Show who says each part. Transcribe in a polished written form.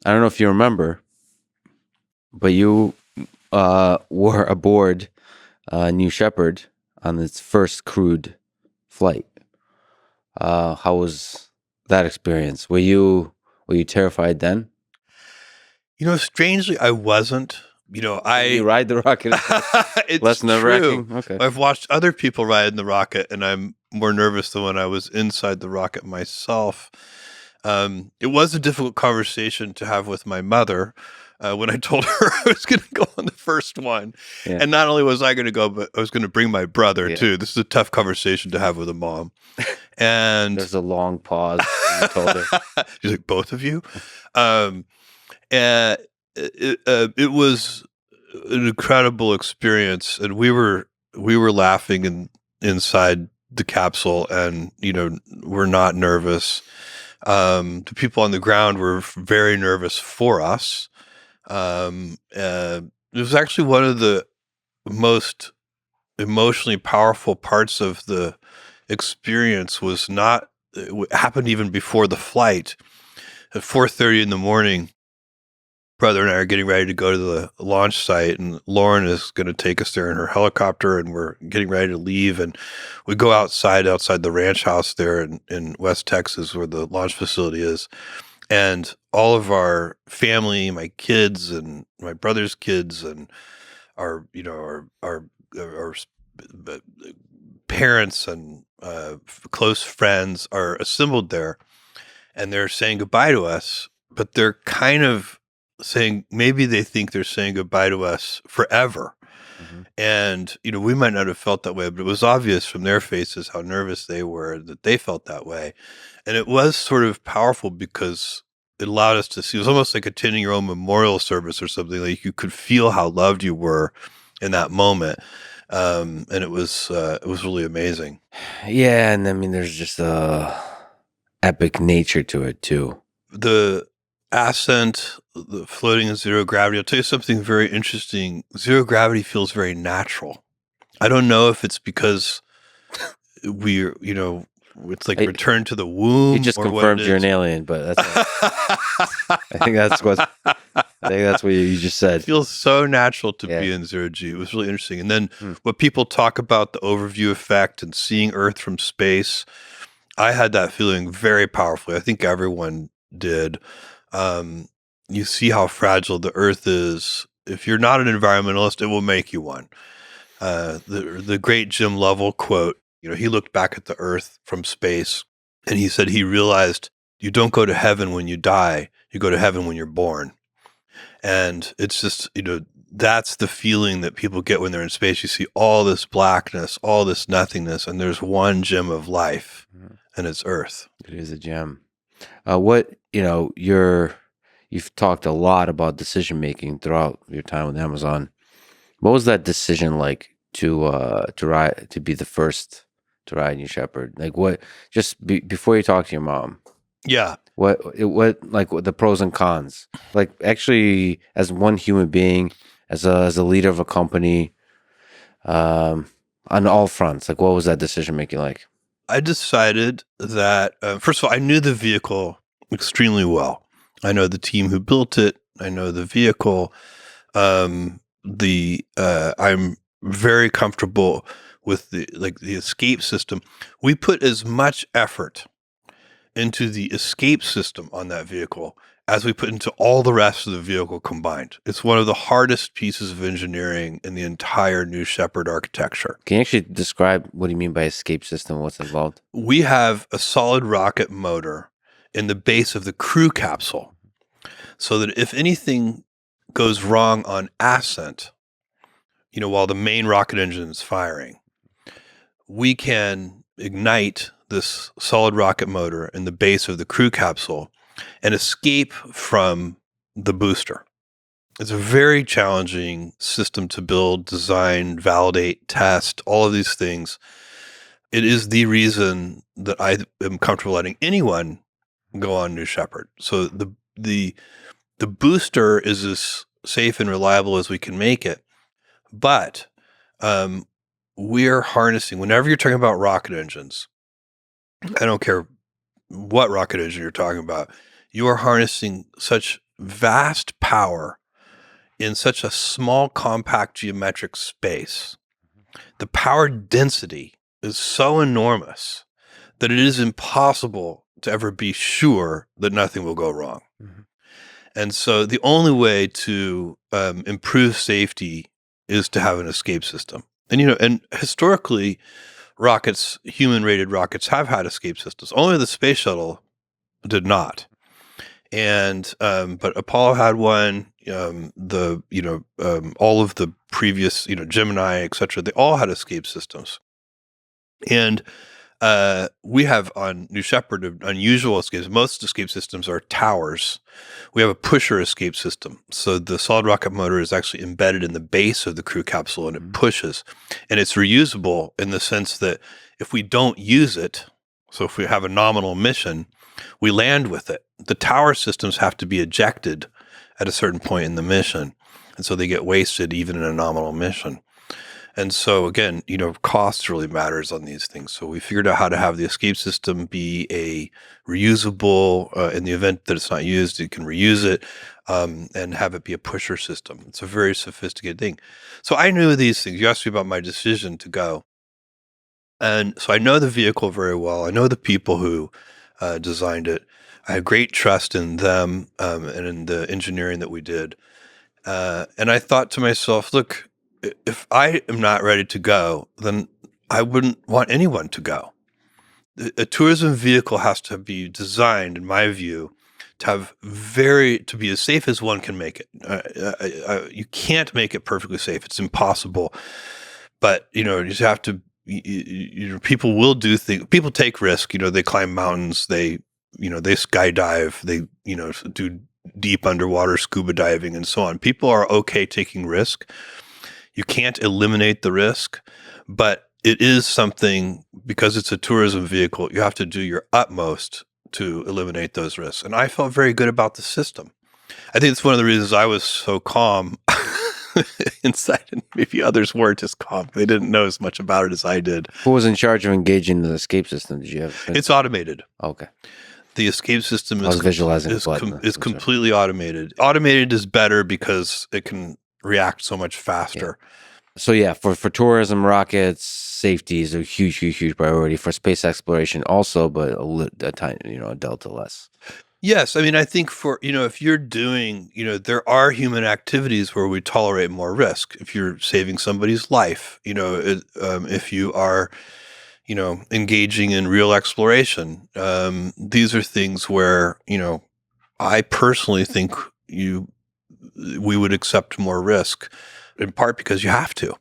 Speaker 1: I don't know if you remember, but you were aboard New Shepard on its first crewed flight. How was that experience? Were you terrified then?
Speaker 2: Strangely, I wasn't.
Speaker 1: You ride the rocket?
Speaker 2: It's
Speaker 1: Less nerve-wracking?
Speaker 2: true.
Speaker 1: Okay.
Speaker 2: I've watched other people ride in the rocket, and I'm more nervous than when I was inside the rocket myself. It was a difficult conversation to have with my mother when I told her I was going to go on the first one.
Speaker 1: Yeah.
Speaker 2: And not only was I going to go, but I was going to bring my brother
Speaker 1: Yeah.
Speaker 2: too. This is a tough conversation to have with a mom. And
Speaker 1: There's a long pause. You told her.
Speaker 2: she's like, both of you? And it was an incredible experience, and we were laughing inside the capsule, and we're not nervous. The people on the ground were very nervous for us. It was actually one of the most emotionally powerful parts of the experience. It happened even before the flight. At 4:30 in the morning, brother and I are getting ready to go to the launch site, and Lauren is going to take us there in her helicopter, and we're getting ready to leave. And we go outside the ranch house there in West Texas, where the launch facility is. And all of our family, my kids and my brother's kids, and our parents and close friends are assembled there, and they're saying goodbye to us, but they're kind of saying, maybe they think they're saying goodbye to us forever.
Speaker 1: Mhm.
Speaker 2: And, we might not have felt that way, but it was obvious from their faces how nervous they were that they felt that way. And it was sort of powerful because it allowed us to see, it was almost like attending your own memorial service or something. Like you could feel how loved you were in that moment. And it was really amazing.
Speaker 1: Yeah, and I mean, there's just a epic nature to it too.
Speaker 2: The ascent, the floating in zero gravity. I'll tell you something very interesting. Zero gravity feels very natural. I don't know if it's because we're, it's like return to the womb.
Speaker 1: You just confirmed you're an alien, but that's I think that's what you just said.
Speaker 2: It feels so natural to be in zero G. It was really interesting. And then what people talk about, the overview effect and seeing Earth from space, I had that feeling very powerfully. I think everyone did. You see how fragile the Earth is. If you're not an environmentalist, it will make you one. The great Jim Lovell quote, he looked back at the Earth from space, and he said he realized you don't go to heaven when you die, you go to heaven when you're born. And it's just, that's the feeling that people get when they're in space. You see all this blackness, all this nothingness, and there's one gem of life, and it's Earth.
Speaker 1: It is a gem. You've talked a lot about decision making throughout your time with Amazon. What was that decision like to be the first to ride New Shepard? Like what? Just before you talk to your mom.
Speaker 2: Yeah.
Speaker 1: What the pros and cons? Like actually, as one human being, as a leader of a company, on all fronts. Like what was that decision making like?
Speaker 2: I decided that first of all, I knew the vehicle extremely well. I know the team who built it. I know the vehicle. I'm very comfortable with the escape system. We put as much effort into the escape system on that vehicle as we put into all the rest of the vehicle combined. It's one of the hardest pieces of engineering in the entire New Shepard architecture.
Speaker 1: Can you actually describe what do you mean by escape system? What's involved?
Speaker 2: We have a solid rocket motor in the base of the crew capsule, so that if anything goes wrong on ascent, while the main rocket engine is firing, we can ignite this solid rocket motor in the base of the crew capsule and escape from the booster. It's a very challenging system to build, design, validate, test, all of these things. It is the reason that I am comfortable letting anyone go on New Shepard. So the booster is as safe and reliable as we can make it. But we're harnessing, whenever you're talking about rocket engines, I don't care what rocket engine you're talking about, you are harnessing such vast power in such a small, compact geometric space. The power density is so enormous that it is impossible to ever be sure that nothing will go wrong.
Speaker 1: Mhm.
Speaker 2: And so the only way to improve safety is to have an escape system. And historically, human-rated rockets have had escape systems. Only the space shuttle did not. And but Apollo had one. All of the previous, Gemini, etc. They all had escape systems. And we have on New Shepard unusual escapes. Most escape systems are towers. We have a pusher escape system. So the solid rocket motor is actually embedded in the base of the crew capsule, and it pushes. And it's reusable in the sense that if we don't use it, so if we have a nominal mission, we land with it. The tower systems have to be ejected at a certain point in the mission. And so they get wasted even in a nominal mission. And so again, cost really matters on these things. So we figured out how to have the escape system be a reusable, in the event that it's not used, you can reuse it, and have it be a pusher system. It's a very sophisticated thing. So I knew these things. You asked me about my decision to go. And so I know the vehicle very well. I know the people who designed it. I have great trust in them and in the engineering that we did. And I thought to myself, look, if I am not ready to go, then I wouldn't want anyone to go. A tourism vehicle has to be designed, in my view, to be as safe as one can make it. You can't make it perfectly safe; it's impossible. But you just have to. People will do things. People take risk. They climb mountains. They skydive. They do deep underwater scuba diving and so on. People are okay taking risk. You can't eliminate the risk, but it is something, because it's a tourism vehicle, you have to do your utmost to eliminate those risks. And I felt very good about the system. I think it's one of the reasons I was so calm inside, and maybe others weren't as calm. They didn't know as much about it as I did.
Speaker 1: Who was in charge of engaging the escape system? Did you have?
Speaker 2: It's automated.
Speaker 1: Okay.
Speaker 2: The escape system is completely automated. Automated is better because it can react so much faster.
Speaker 1: Yeah. So yeah, for tourism rockets, safety is a huge priority. For space exploration also, but a tiny, a delta less.
Speaker 2: Yes, I mean, I think if you're doing, there are human activities where we tolerate more risk. If you're saving somebody's life, if you are, engaging in real exploration, these are things where, I personally think we would accept more risk, in part because you have to.